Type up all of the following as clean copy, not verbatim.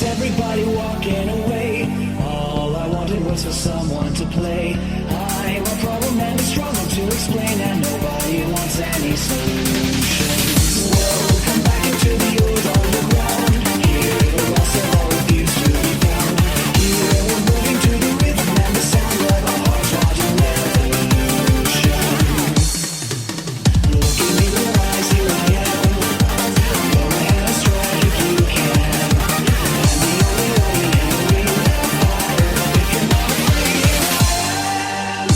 everybody walking away. All I wanted was for someone to play. I'm a problem and it's struggle to explain, and nobody wants any solutions. Welcome back into the old underground. Here the rest of all refuse to be found. Here we're moving to the rhythm and the sound of a heart's marching revolution. Look at me with your eyes, here I am. Go ahead and strike if you can. I'm the only one in the ring of fire. If you're not afraid, here I am.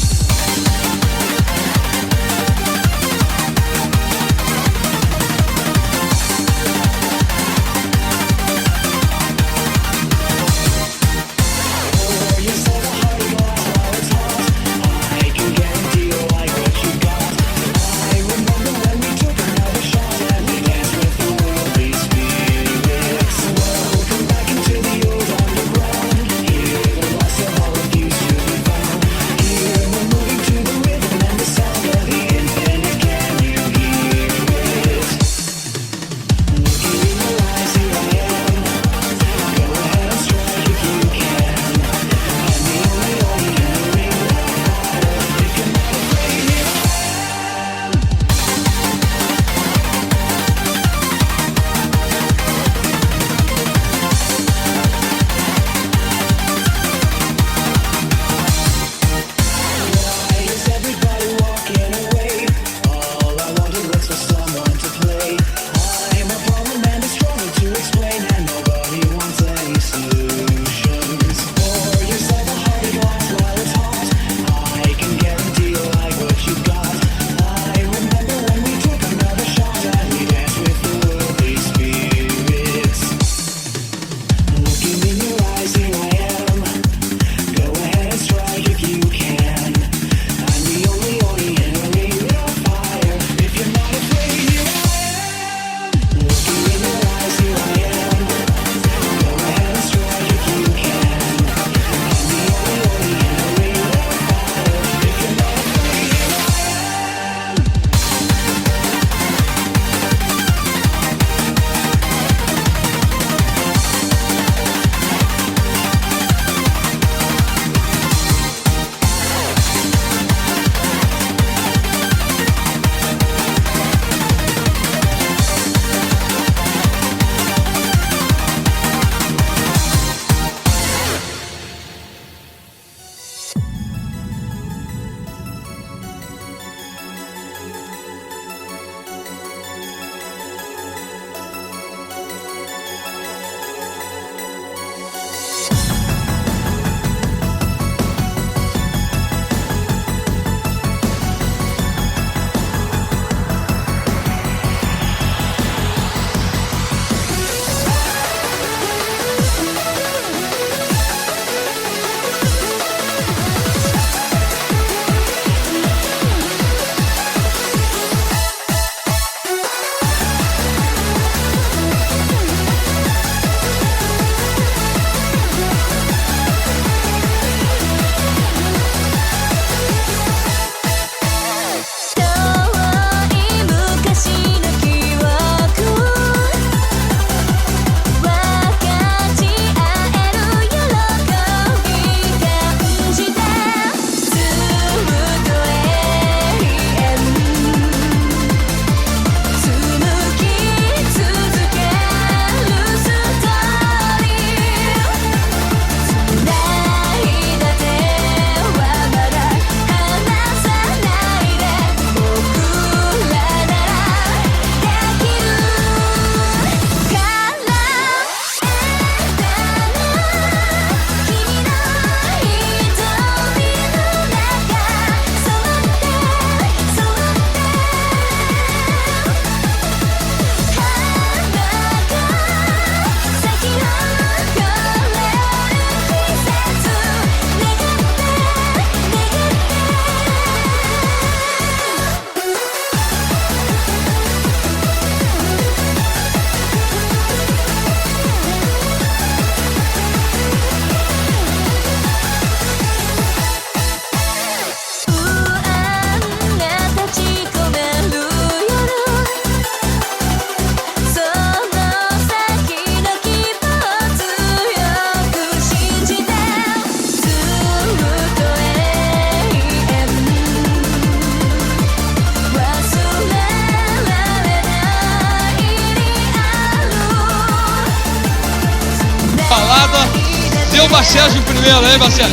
o Marcelo em primeiro, hein, Marcelo?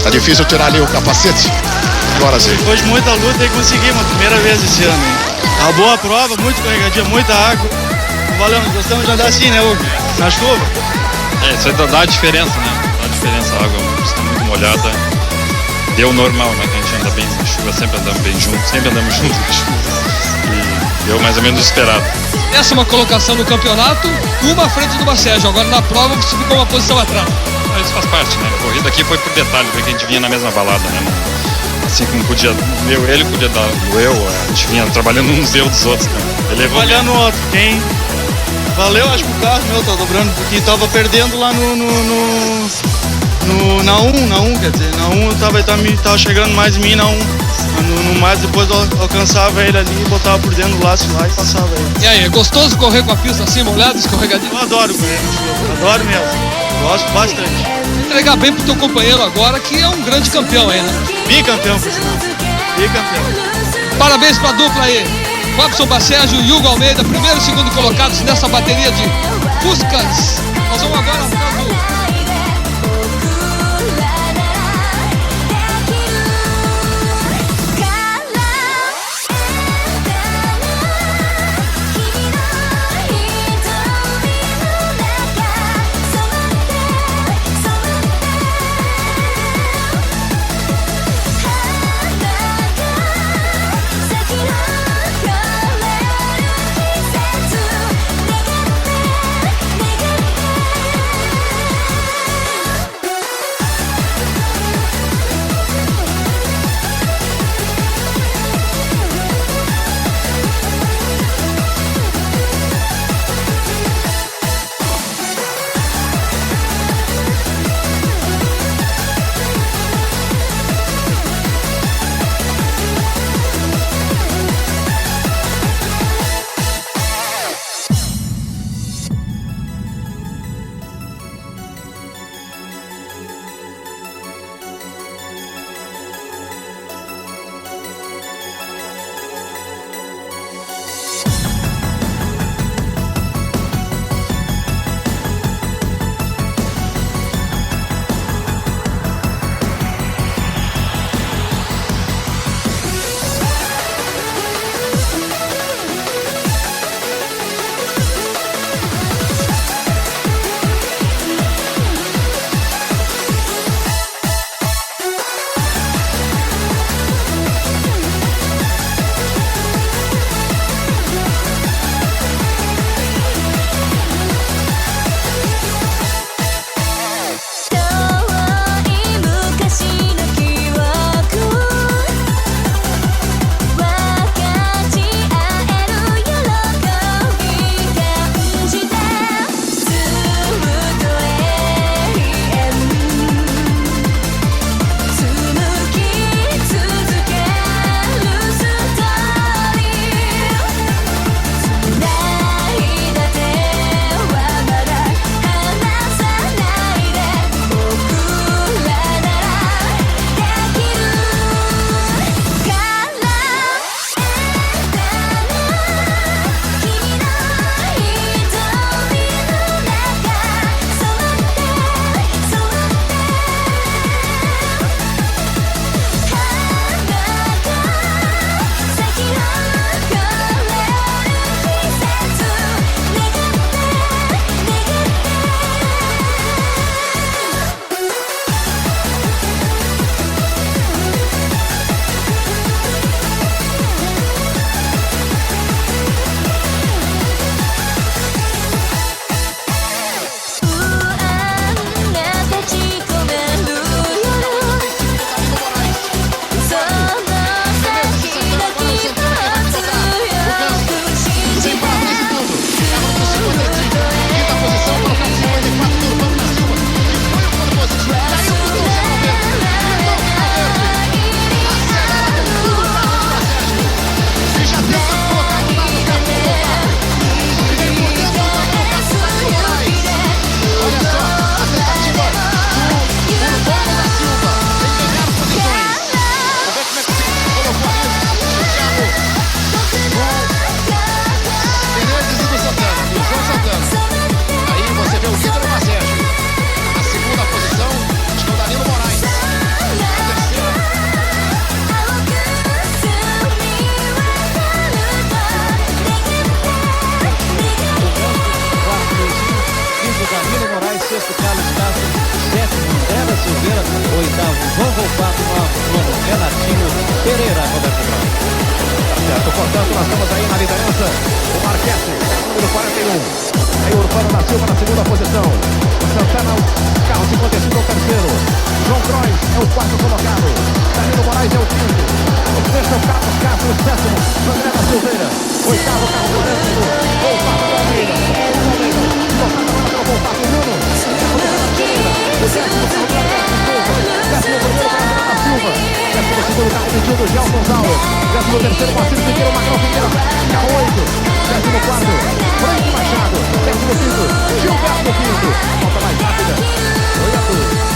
Tá difícil tirar ali o capacete. Agora sim. Depois de muita luta e conseguimos a primeira vez esse ano. Uma boa prova, muito escorregadia, muita água. Valeu, nós gostamos de andar assim, né, Hugo? Na chuva. Isso aí dá a diferença, né? Dá a diferença, a água está muito molhada. Deu normal, né? Que a gente anda bem na chuva, sempre andamos bem juntos, sempre andamos juntos na chuva. E deu mais ou menos esperado. Essa é uma colocação no campeonato, uma à frente do Marcelo. Agora na prova você ficou uma posição atrás. Isso faz parte, né? A corrida aqui foi por detalhe, porque a gente vinha na mesma balada, né? Assim como podia ele podia dar o eu, a gente vinha trabalhando uns eu dos outros, né? Ele levou trabalhando o outro, quem valeu, acho que o carro meu tá dobrando, porque tava perdendo lá na 1, quer dizer, na 1 tava chegando mais em mim na 1. No mais, depois eu alcançava ele ali, botava por dentro do laço lá e passava ele. E aí, é gostoso correr com a pista assim, molhada, escorregadinha? Eu adoro correr no chuva, adoro mesmo. Gosto bastante. Entregar bem pro teu companheiro agora, que é um grande campeão aí, né? Bicampeão, por sinal. Bicampeão. Parabéns pra dupla aí. Robson Bacérgio e Hugo Almeida, primeiro e segundo colocados nessa bateria de Fuscas. Nós vamos agora para o... Pereira, Roberto Branco. Tá certo, portanto, nós estamos aí na liderança. O Marquete, número 41. Aí o Urbano da Silva na segunda posição. O Santana, carro 55 é o terceiro. João Croix é o quarto colocado. Danilo Moraes é o quinto. O sexto é o Carlos Castro, o sétimo. André da Silveira. Oitavo, carro do décimo. Volpato do Almeida. Pilotado agora pelo Volpato Bruno. Carro do Renato Morgillo. O décimo, carro do Almeida. Décimo primeiro, carro do Renato Silva. Décimo segundo, carro metido, Gelson Gonçalves. Décimo terceiro, Marcelo Figueira, Magrão Figueira. Carro 8. Décimo quarto, Frank Machado. Décimo quinto, Gilberto Pinto. Volta mais rápida. 8-2.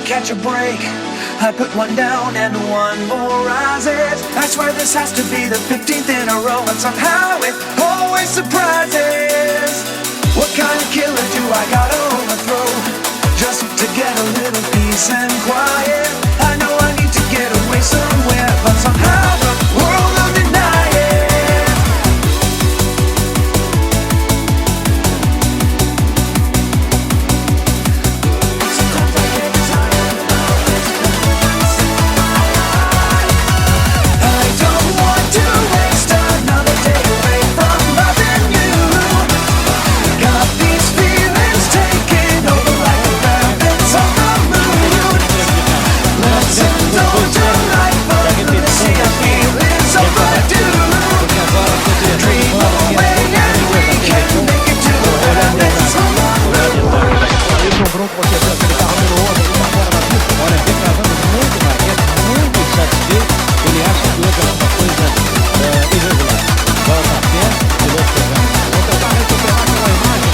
catch a break. I put one down and one more rises. I swear this has to be the 15th in a row, and somehow it always surprises. What kind of killer do I gotta overthrow just to get a little peace and quiet? I know I need to get away somewhere, but somehow the world will deny it. Bronco, você vê aquele carro número 11 ali pra fora da pista. Olha, vem travando muito, Marquete, muito insatisfeito. Ele acha que hoje é uma coisa irregular. Volta a pé, piloto pegando. Vou tentar recuperar aquela imagem.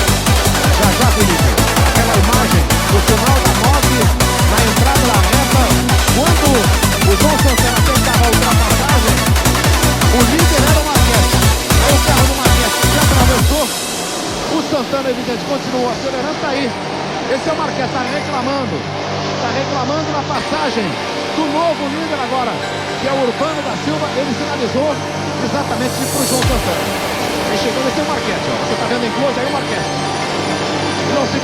Já, Felipe. Aquela imagem do final da 9, na entrada da reta, quando o João Santana tentava a ultrapassagem, o líder era o Marquete. Aí o carro do Marquete já atravessou. O Santana, evidente, continuou acelerando, tá aí. Esse é o Marquete, está reclamando na passagem do novo líder agora, que é o Urbano da Silva. Ele sinalizou exatamente para o João Santana. Aí chegou esse é o Marquete, ó. Você está vendo em close aí o Marquete. Não se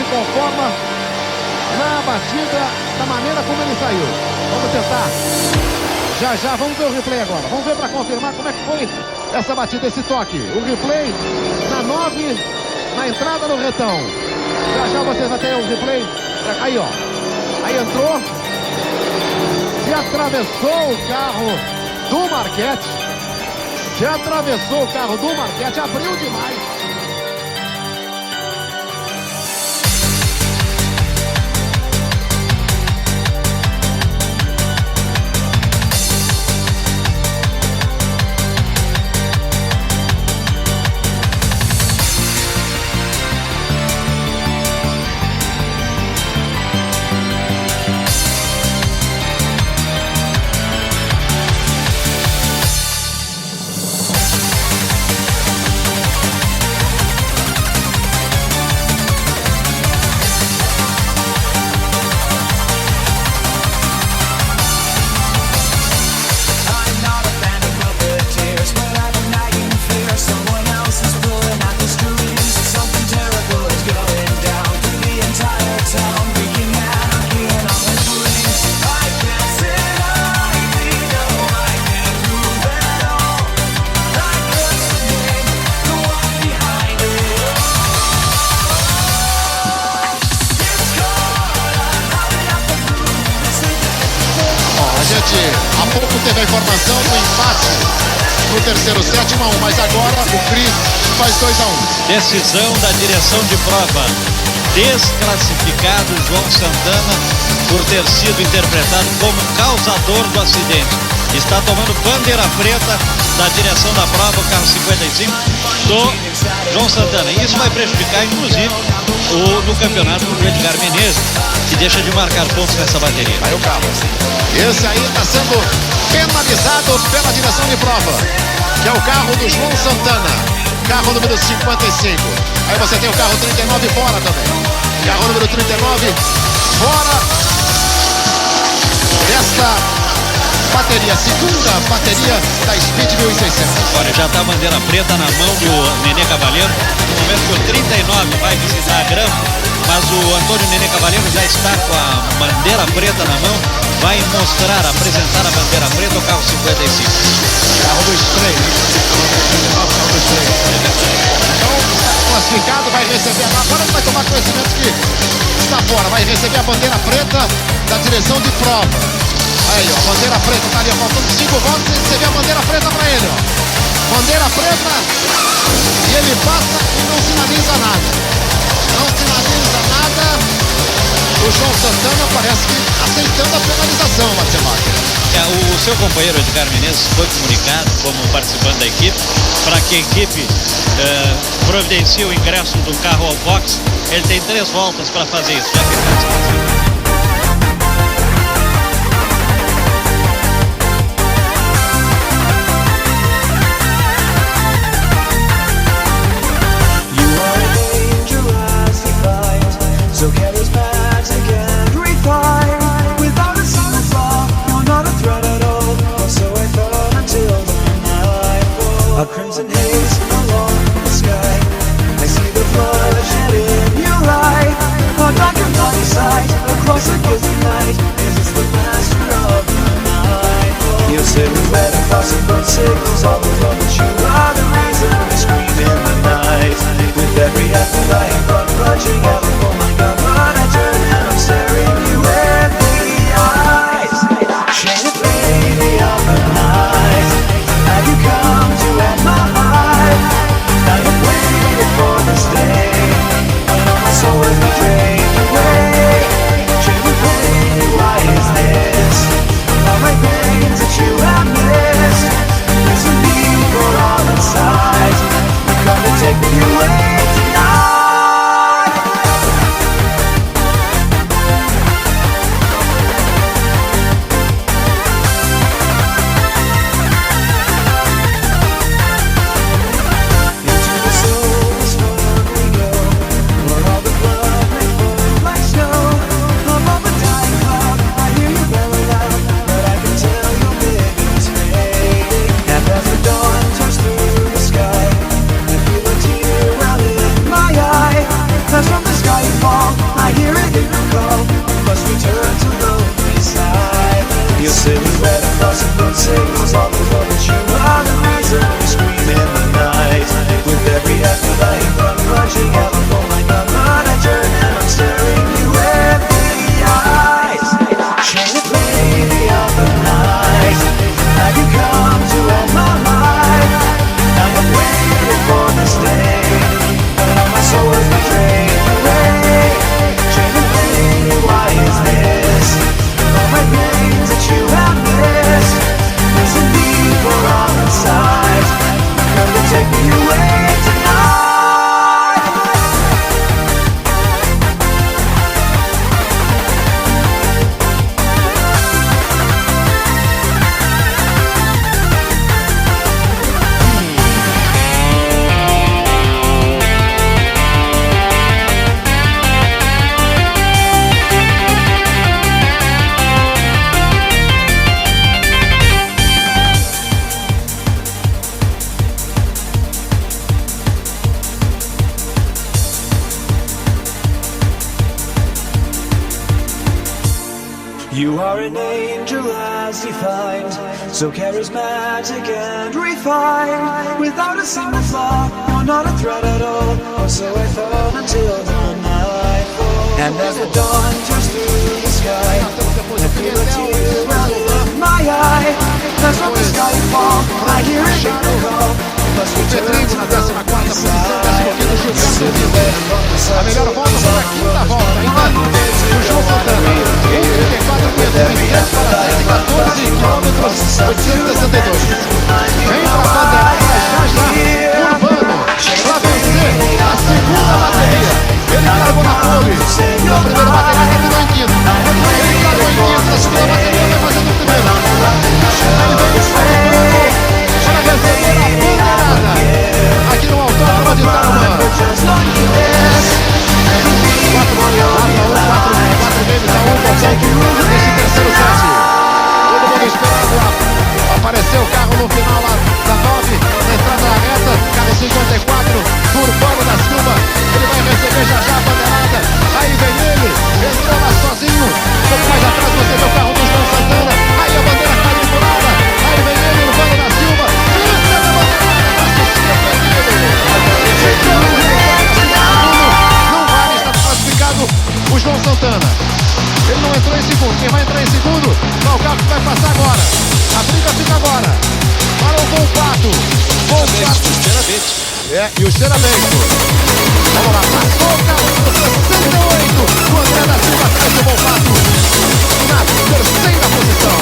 conforma na batida, da maneira como ele saiu. Vamos tentar. Já, vamos ver o replay agora. Vamos ver para confirmar como é que foi essa batida, esse toque. O replay na 9... na entrada no retão. Já vocês vão ter o replay. Aí, ó. Aí entrou. Se atravessou o carro do Marquete. Abriu demais. Há pouco teve a informação do empate no terceiro set, 1-1, mas agora o Cris faz 2-1. Decisão da direção de prova. Desclassificado João Santana por ter sido interpretado como causador do acidente. Está tomando bandeira preta da direção da prova, o carro 55 do João Santana. E isso vai prejudicar, inclusive, no campeonato do Edgar Menezes, que deixa de marcar pontos nessa bateria. Aí o carro. Esse aí está sendo penalizado pela direção de prova, que é o carro do João Santana. Carro número 55. Aí você tem o carro 39 fora também. Carro número 39 fora desta bateria, segunda bateria da Speed 1600. Olha, já está a bandeira preta na mão do Nenê Cavalheiro. No momento que o 39 vai visitar a grama, mas o Antônio Nenê Cavalheiro já está com a bandeira preta na mão. Vai mostrar, apresentar a bandeira preta ao carro 55. Carro do Spray, né? Carro do Spray. Então, classificado, vai receber. Agora ele vai tomar conhecimento que está fora. Vai receber a bandeira preta da direção de prova. Aí, ó, bandeira preta, tá ali, faltando 5 voltas, e você vê a bandeira preta pra ele, ó. Bandeira preta, e ele passa e não sinaliza nada. Não sinaliza nada. O João Santana parece que aceitando a penalização, Marcelo. O seu companheiro Edgar Menezes foi comunicado como participante da equipe para que a equipe providencie o ingresso do carro ao box Ele tem 3 voltas para fazer isso. Já fica descansado. So charismatic and refined, without a single flaw, you're not a threat at all. Or so I thought until the nightfall. A crimson haze along the sky, I see the flood in your eye. A dark and bloody sight across a guilty night. Is this the master of the nightfall? Your silhouette across the burnt signals, all the love that you are the reason we scream in the night. With every effort I am grudging out. Oh my God, when I turn and I'm staring you in the eyes. Shine a lady of the night. Have you come to end my life? I have waited for this day, when all my soul has been drained away. Shine a lady, why is this? All my things that you have missed. There's a need for all inside. Come to take me away tonight. Signals all the love that you are the reason we scream in the night. With every effort I am grudging out. Oh my God, when I turn and I'm staring you in the eyes. Shine lady of the night. Have you come to end my life? I have waited for this day, but all my soul has been drained away. Shine lady, why is this? All my things that you have missed. There's a need for all inside. Come to take me away tonight. You are an angel as defined, so charismatic and refined. Without a single flaw, you're not a threat at all. Or so I thought until the nightfall. And as the dawn turns through the sky, I feel a tear well in my eye. As from the sky fall, I hear it call. Must return to the side. A melhor volta foi a quinta volta, ainda do João Santana. 1,34 para 114 km 862. Vem para a bandeirada, já curvando para vencer a segunda bateria. Ele largou na pole, na primeira bateria terminou em quinto. Ele largou em quinto, na segunda bateria vai fazendo o primeiro. Ele veio para vencer a bandeirada aqui no autódromo de Tarumã. 4 games a 1 nesse terceiro set. Todo mundo esperando. Apareceu o carro no final lá da 9, na entrada da reta, carro 54, Urbano da Silva. Ele vai receber já a bandeirada. Aí vem ele, entrou lá sozinho. Um pouco mais atrás você vê o carro do João Santana. Aí a bandeira quadriculada. Aí vem ele, Urbano da Silva. Não vale, está classificado o João Santana. Ele não entrou em segundo. Quem vai entrar em segundo é o carro que vai passar agora. A briga fica agora para o Volpato. E o Cheirabento. Vamos lá, passou o carro número 68. O André da Silva atrás do Volpato. Na terceira posição.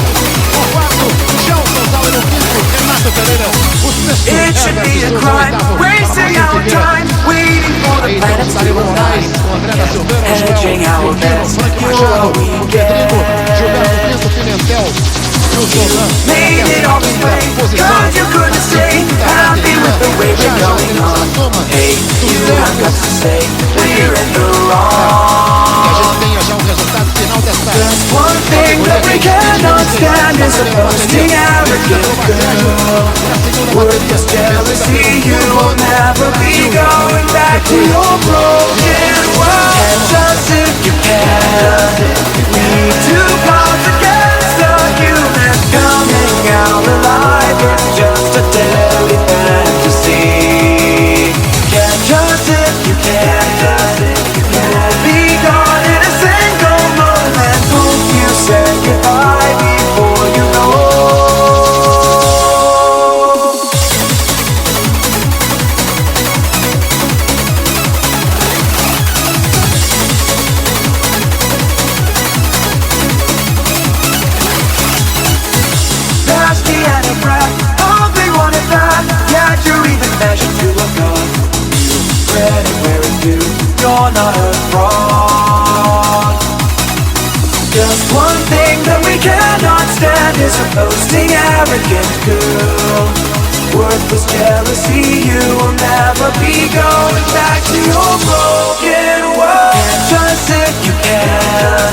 O quarto, João Santana no quinto. Renato Pereira. O sexto, It should be a crime, wasting our time, waiting for the Carlos Danilo Moraes, o André da Silveira, o Joel, o Quintino, o Frank Machado, o Pedrigo, Gilberto Pinto, Pimentel e o Zolan. Made it all this way, cause you couldn't stay happy with the way we're going on. Hey, you have got to say we're in the wrong. Que a gente tenha já o resultado final desta. There's one thing that we cannot stand is a boasting arrogant girl. Worthless jealousy, you will never be going back to your broken world. And just if you can, we two parts against the human. Coming out alive is just a daily fantasy. Yeah, just if you can, you'll be gone in a single moment. Hope you say goodbye before you know. Nasty and a brat, all they want is that. Yeah, you're even measured to a god. You read it where it's due, you're not a fraud. Just one thing that we cannot stand is a boasting arrogant girl. Worthless jealousy, you will never be going back to your broken world. And just if you can,